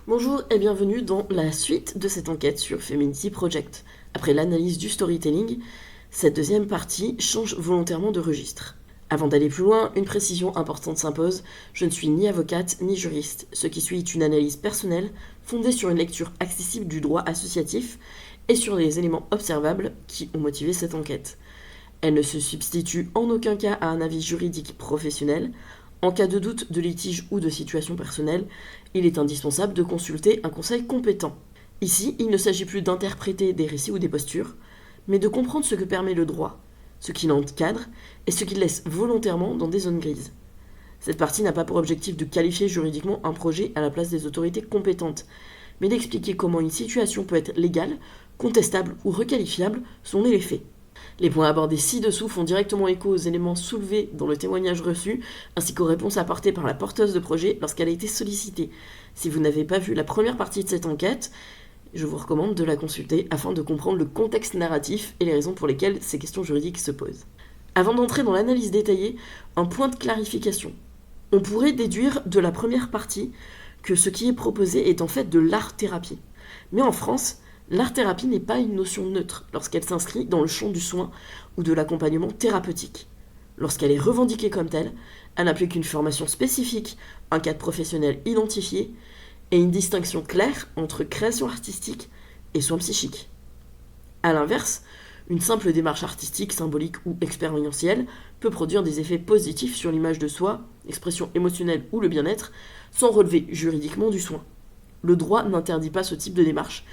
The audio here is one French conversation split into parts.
Bonjour et bienvenue dans la suite de cette enquête sur Femininity Project. Après l'analyse du storytelling, cette deuxième partie change volontairement de registre. Avant d'aller plus loin, une précision importante s'impose. Je ne suis ni avocate ni juriste. Ce qui suit est une analyse personnelle fondée sur une lecture accessible du droit associatif et sur les éléments observables qui ont motivé cette enquête. Elle ne se substitue en aucun cas à un avis juridique professionnel. En cas de doute, de litige ou de situation personnelle, il est indispensable de consulter un conseil compétent. Ici, il ne s'agit plus d'interpréter des récits ou des postures, mais de comprendre ce que permet le droit, ce qui l'encadre et ce qu'il laisse volontairement dans des zones grises. Cette partie n'a pas pour objectif de qualifier juridiquement un projet à la place des autorités compétentes, mais d'expliquer comment une situation peut être légale, contestable ou requalifiable selon les faits. Les points abordés ci-dessous font directement écho aux éléments soulevés dans le témoignage reçu, ainsi qu'aux réponses apportées par la porteuse de projet lorsqu'elle a été sollicitée. Si vous n'avez pas vu la première partie de cette enquête, je vous recommande de la consulter afin de comprendre le contexte narratif et les raisons pour lesquelles ces questions juridiques se posent. Avant d'entrer dans l'analyse détaillée, un point de clarification. On pourrait déduire de la première partie que ce qui est proposé est en fait de l'art-thérapie. Mais en France, l'art-thérapie n'est pas une notion neutre lorsqu'elle s'inscrit dans le champ du soin ou de l'accompagnement thérapeutique. Lorsqu'elle est revendiquée comme telle, elle implique une formation spécifique, un cadre professionnel identifié et une distinction claire entre création artistique et soins psychiques. A l'inverse, une simple démarche artistique, symbolique ou expérientielle peut produire des effets positifs sur l'image de soi, l'expression émotionnelle ou le bien-être, sans relever juridiquement du soin. Le droit n'interdit pas ce type de démarche.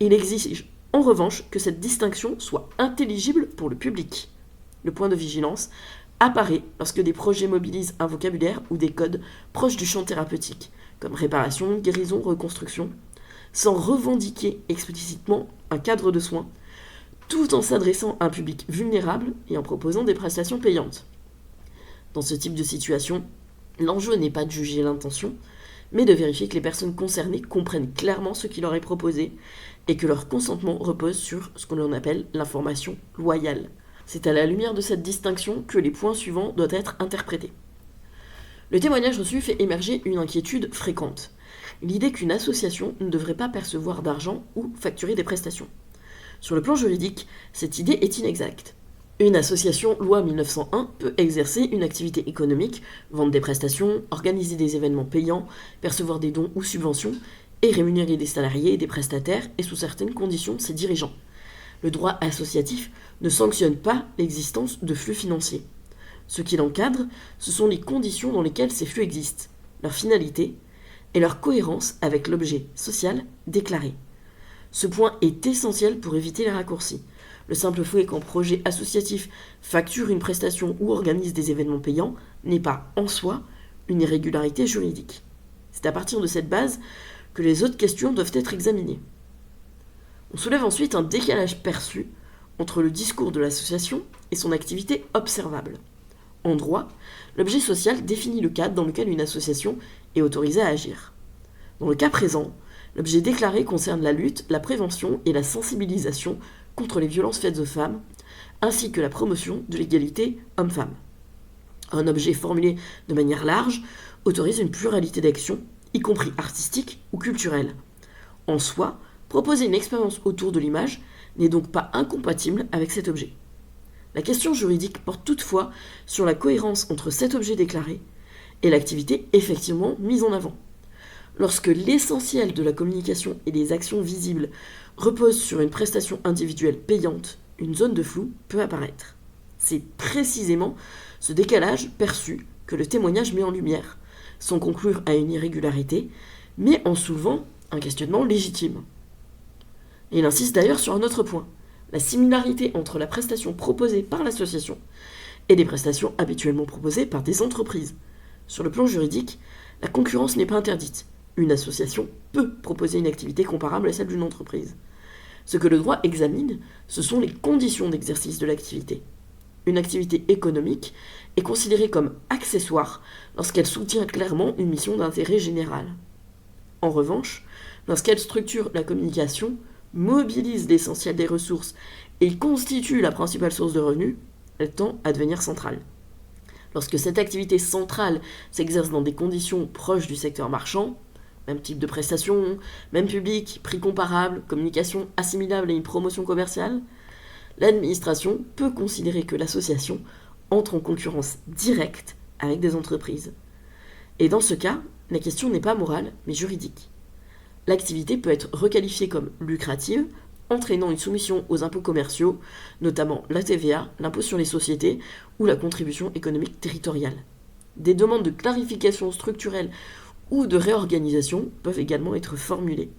Il exige en revanche que cette distinction soit intelligible pour le public. Le point de vigilance apparaît lorsque des projets mobilisent un vocabulaire ou des codes proches du champ thérapeutique, comme réparation, guérison, reconstruction, sans revendiquer explicitement un cadre de soins, tout en s'adressant à un public vulnérable et en proposant des prestations payantes. Dans ce type de situation, l'enjeu n'est pas de juger l'intention, mais de vérifier que les personnes concernées comprennent clairement ce qui leur est proposé et que leur consentement repose sur ce qu'on appelle l'information loyale. C'est à la lumière de cette distinction que les points suivants doivent être interprétés. Le témoignage reçu fait émerger une inquiétude fréquente. L'idée qu'une association ne devrait pas percevoir d'argent ou facturer des prestations. Sur le plan juridique, cette idée est inexacte. Une association loi 1901 peut exercer une activité économique, vendre des prestations, organiser des événements payants, percevoir des dons ou subventions, et rémunérer des salariés et des prestataires et sous certaines conditions ses dirigeants. Le droit associatif ne sanctionne pas l'existence de flux financiers. Ce qui l'encadre, ce sont les conditions dans lesquelles ces flux existent, leur finalité et leur cohérence avec l'objet social déclaré. Ce point est essentiel pour éviter les raccourcis. Le simple fait qu'un projet associatif facture une prestation ou organise des événements payants n'est pas, en soi, une irrégularité juridique. C'est à partir de cette base que les autres questions doivent être examinées. On soulève ensuite un décalage perçu entre le discours de l'association et son activité observable. En droit, l'objet social définit le cadre dans lequel une association est autorisée à agir. Dans le cas présent, l'objet déclaré concerne la lutte, la prévention et la sensibilisation contre les violences faites aux femmes, ainsi que la promotion de l'égalité homme-femme. Un objet formulé de manière large autorise une pluralité d'actions, y compris artistiques ou culturelles. En soi, proposer une expérience autour de l'image n'est donc pas incompatible avec cet objet. La question juridique porte toutefois sur la cohérence entre cet objet déclaré et l'activité effectivement mise en avant. Lorsque l'essentiel de la communication et des actions visibles repose sur une prestation individuelle payante, une zone de flou peut apparaître. C'est précisément ce décalage perçu que le témoignage met en lumière, sans conclure à une irrégularité, mais en soulevant un questionnement légitime. Et il insiste d'ailleurs sur un autre point, la similarité entre la prestation proposée par l'association et les prestations habituellement proposées par des entreprises. Sur le plan juridique, la concurrence n'est pas interdite. Une association peut proposer une activité comparable à celle d'une entreprise. Ce que le droit examine, ce sont les conditions d'exercice de l'activité. Une activité économique est considérée comme accessoire lorsqu'elle soutient clairement une mission d'intérêt général. En revanche, lorsqu'elle structure la communication, mobilise l'essentiel des ressources et constitue la principale source de revenus, elle tend à devenir centrale. Lorsque cette activité centrale s'exerce dans des conditions proches du secteur marchand, Même type de prestation, même public, prix comparable, communication assimilable à une promotion commerciale, l'administration peut considérer que l'association entre en concurrence directe avec des entreprises. Et dans ce cas, la question n'est pas morale, mais juridique. L'activité peut être requalifiée comme lucrative, entraînant une soumission aux impôts commerciaux, notamment la TVA, l'impôt sur les sociétés ou la contribution économique territoriale. Des demandes de clarification structurelle ou de réorganisation peuvent également être formulées.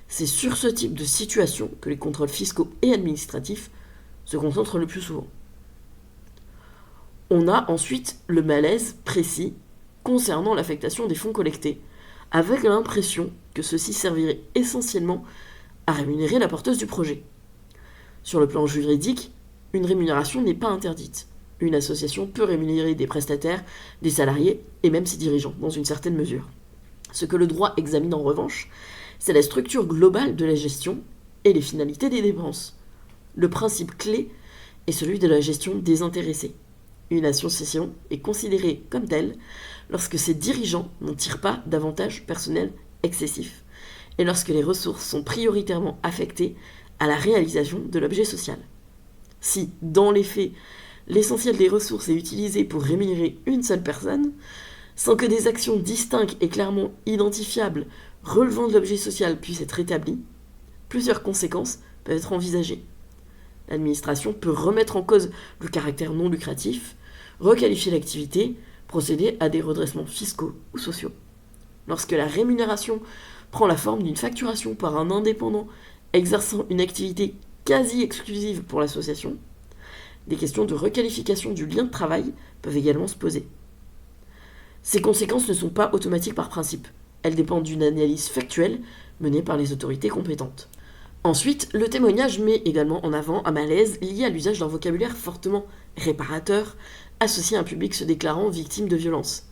C'est sur ce type de situation que les contrôles fiscaux et administratifs se concentrent le plus souvent. On a ensuite le malaise précis concernant l'affectation des fonds collectés, avec l'impression que ceux-ci serviraient essentiellement à rémunérer la porteuse du projet. Sur le plan juridique, une rémunération n'est pas interdite. Une association peut rémunérer des prestataires, des salariés et même ses dirigeants, dans une certaine mesure. Ce que le droit examine en revanche, c'est la structure globale de la gestion et les finalités des dépenses. Le principe clé est celui de la gestion désintéressée. Une association est considérée comme telle lorsque ses dirigeants n'en tirent pas d'avantages personnels excessifs et lorsque les ressources sont prioritairement affectées à la réalisation de l'objet social. Si, dans les faits, l'essentiel des ressources est utilisé pour rémunérer une seule personne, sans que des actions distinctes et clairement identifiables relevant de l'objet social puissent être établies, plusieurs conséquences peuvent être envisagées. L'administration peut remettre en cause le caractère non lucratif, requalifier l'activité, procéder à des redressements fiscaux ou sociaux. Lorsque la rémunération prend la forme d'une facturation par un indépendant exerçant une activité quasi exclusive pour l'association, des questions de requalification du lien de travail peuvent également se poser. Ces conséquences ne sont pas automatiques par principe. Elles dépendent d'une analyse factuelle menée par les autorités compétentes. Ensuite, le témoignage met également en avant un malaise lié à l'usage d'un vocabulaire fortement réparateur, associé à un public se déclarant victime de violence.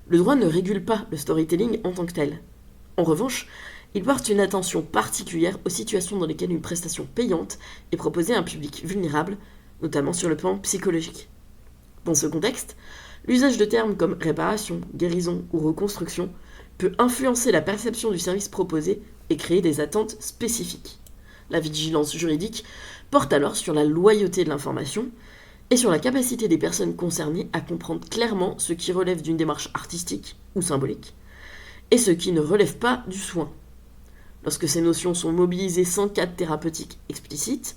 Le droit ne régule pas le storytelling en tant que tel. En revanche, il porte une attention particulière aux situations dans lesquelles une prestation payante est proposée à un public vulnérable, notamment sur le plan psychologique. Dans ce contexte, l'usage de termes comme réparation, guérison ou reconstruction peut influencer la perception du service proposé et créer des attentes spécifiques. La vigilance juridique porte alors sur la loyauté de l'information et sur la capacité des personnes concernées à comprendre clairement ce qui relève d'une démarche artistique ou symbolique et ce qui ne relève pas du soin. Lorsque ces notions sont mobilisées sans cadre thérapeutique explicite,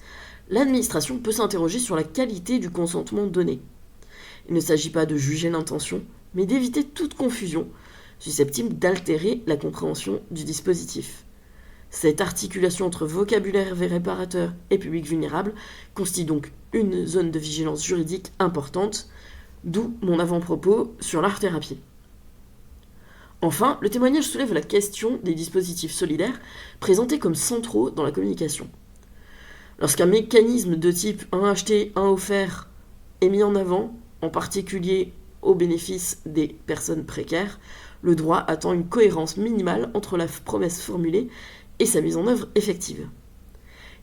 l'administration peut s'interroger sur la qualité du consentement donné. Il ne s'agit pas de juger l'intention, mais d'éviter toute confusion susceptible d'altérer la compréhension du dispositif. Cette articulation entre vocabulaire réparateur et public vulnérable constitue donc une zone de vigilance juridique importante, d'où mon avant-propos sur l'art-thérapie. Enfin, le témoignage soulève la question des dispositifs solidaires présentés comme centraux dans la communication. Lorsqu'un mécanisme de type un acheté, un offert est mis en avant, en particulier au bénéfice des personnes précaires, le droit attend une cohérence minimale entre la promesse formulée et sa mise en œuvre effective.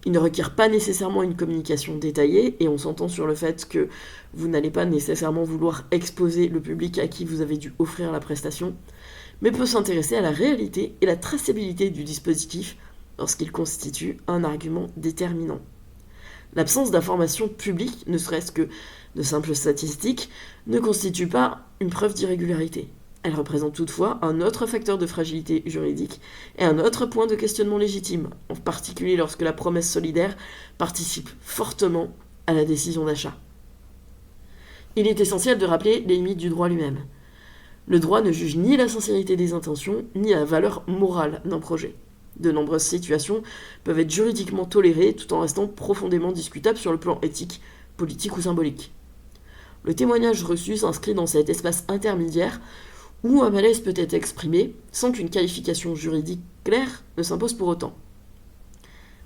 Il ne requiert pas nécessairement une communication détaillée, et on s'entend sur le fait que vous n'allez pas nécessairement vouloir exposer le public à qui vous avez dû offrir la prestation, mais peut s'intéresser à la réalité et la traçabilité du dispositif lorsqu'il constitue un argument déterminant. L'absence d'informations publiques, ne serait-ce que de simples statistiques, ne constitue pas une preuve d'irrégularité. Elle représente toutefois un autre facteur de fragilité juridique et un autre point de questionnement légitime, en particulier lorsque la promesse solidaire participe fortement à la décision d'achat. Il est essentiel de rappeler les limites du droit lui-même. Le droit ne juge ni la sincérité des intentions, ni la valeur morale d'un projet. De nombreuses situations peuvent être juridiquement tolérées tout en restant profondément discutables sur le plan éthique, politique ou symbolique. Le témoignage reçu s'inscrit dans cet espace intermédiaire où un malaise peut être exprimé sans qu'une qualification juridique claire ne s'impose pour autant.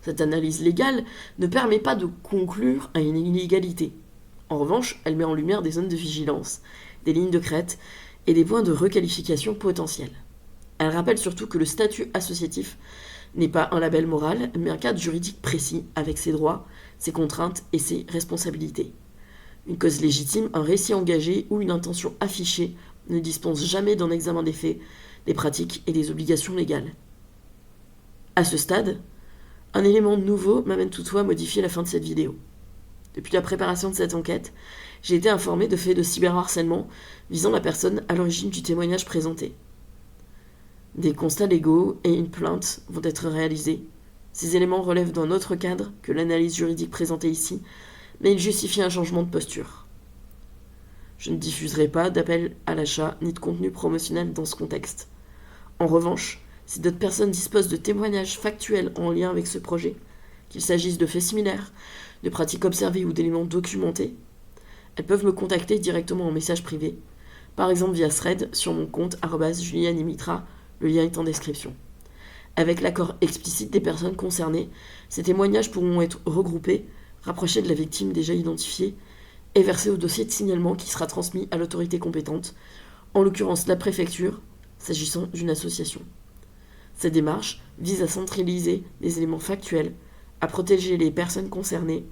Cette analyse légale ne permet pas de conclure à une illégalité. En revanche, elle met en lumière des zones de vigilance, des lignes de crête et des points de requalification potentiels. Elle rappelle surtout que le statut associatif n'est pas un label moral, mais un cadre juridique précis avec ses droits, ses contraintes et ses responsabilités. Une cause légitime, un récit engagé ou une intention affichée ne dispense jamais d'un examen des faits, les pratiques et les obligations légales. À ce stade, un élément nouveau m'amène toutefois à modifier la fin de cette vidéo. Depuis la préparation de cette enquête, j'ai été informé de faits de cyberharcèlement visant la personne à l'origine du témoignage présenté. Des constats légaux et une plainte vont être réalisés. Ces éléments relèvent d'un autre cadre que l'analyse juridique présentée ici, mais ils justifient un changement de posture. Je ne diffuserai pas d'appel à l'achat ni de contenu promotionnel dans ce contexte. En revanche, si d'autres personnes disposent de témoignages factuels en lien avec ce projet, qu'il s'agisse de faits similaires, de pratiques observées ou d'éléments documentés, elles peuvent me contacter directement en message privé, par exemple via Thread sur mon compte @julianimitra, le lien est en description. Avec l'accord explicite des personnes concernées, ces témoignages pourront être regroupés, rapprochés de la victime déjà identifiée et versés au dossier de signalement qui sera transmis à l'autorité compétente, en l'occurrence la préfecture, s'agissant d'une association. Cette démarche vise à centraliser les éléments factuels, à protéger les personnes concernées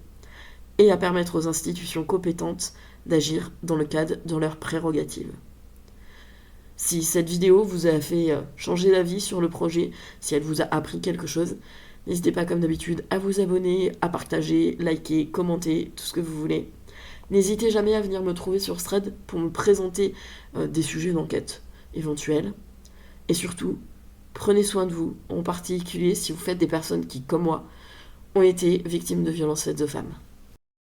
et à permettre aux institutions compétentes d'agir dans le cadre de leurs prérogatives. Si cette vidéo vous a fait changer d'avis sur le projet, si elle vous a appris quelque chose, n'hésitez pas comme d'habitude à vous abonner, à partager, liker, commenter, tout ce que vous voulez. N'hésitez jamais à venir me trouver sur Thread pour me présenter des sujets d'enquête éventuels. Et surtout, prenez soin de vous, en particulier si vous faites des personnes qui, comme moi, ont été victimes de violences faites aux femmes.